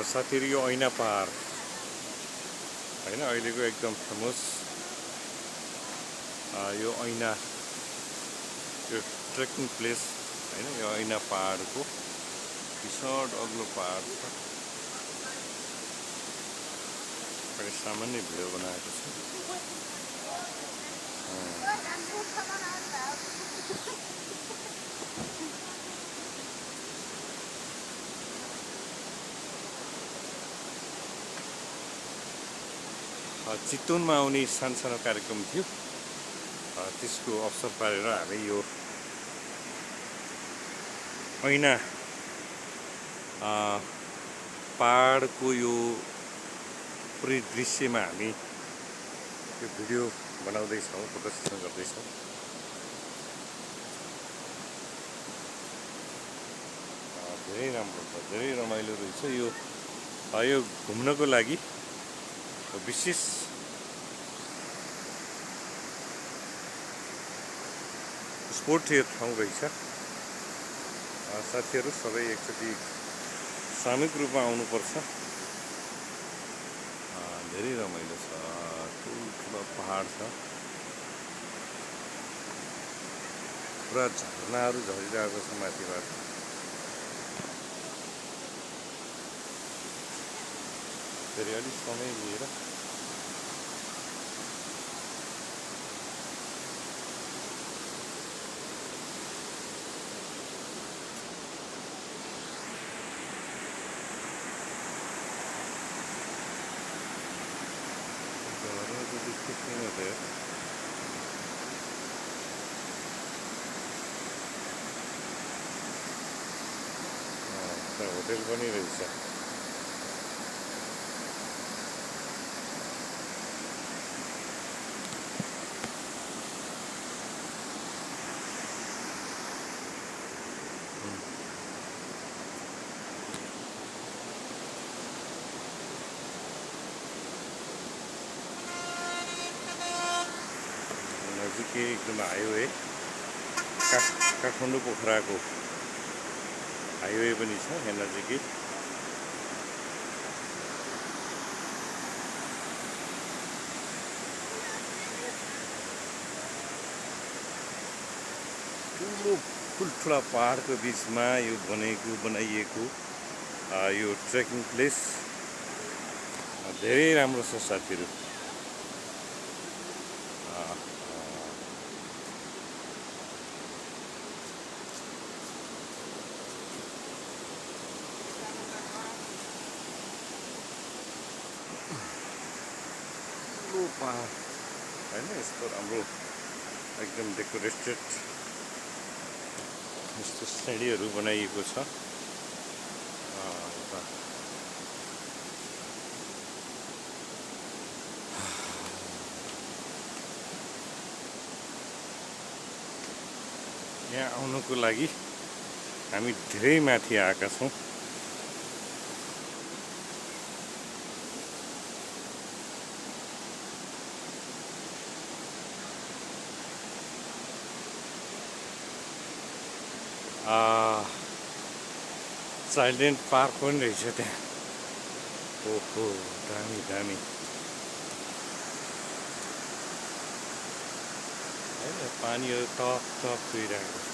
साथीहरु यो ऐना पहाड हैन अहिलेको एकदम फेमस यो ऐना यो ट्रेकिङ प्लेस हैन यो ऐना पहाडको विशाल अग्लो पहाड छ। मैले सामान्य भिडियो बनाएको छु। चितवनमा आउने सानो कार्यक्रम थियो, त्यसको अवसर पारेर हामी यो ऐना पहाडको यो परिदृश्यमा हामी यो भिडियो बनाउँदैछौँ, प्रदर्शन गर्दैछौँ। धेरै राम्रो छ, धेरै रमाइलो रहेछ। यो घुम्नको लागि विशेष स्पोर्ट यो ठाउँ रहेछ। साथीहरू सबै एकचोटि सामूहिक रूपमा आउनुपर्छ। धेरै रमाइलो छ, ठुलो पहाड छ, पुरा झरनाहरू झरिरहेको छ माथिबाट। फेरि अलिक समय लिएर होटल पनि रहेछ। नजिकै एकदम हाइवे काठमाडौँ पोखराको हाइवे पनि छ यहाँ नजिकै। ठुल्ठुला पहाडको बिचमा यो बनाइएको यो ट्रेकिङ प्लेस धेरै राम्रो छ साथीहरू। पहाड हैन, यस्तो राम्रो एकदम डेकोरेटेड यस्तो सिँढीहरू बनाइएको छ। यहाँ आउनको लागि हामी धेरै माथि आएका छौँ। चाइल्ड्रेन पार्क पनि रहेछ त्यहाँ। ओहो दामी दामी होइन, पानीहरू टप टप चुइरहेको छ।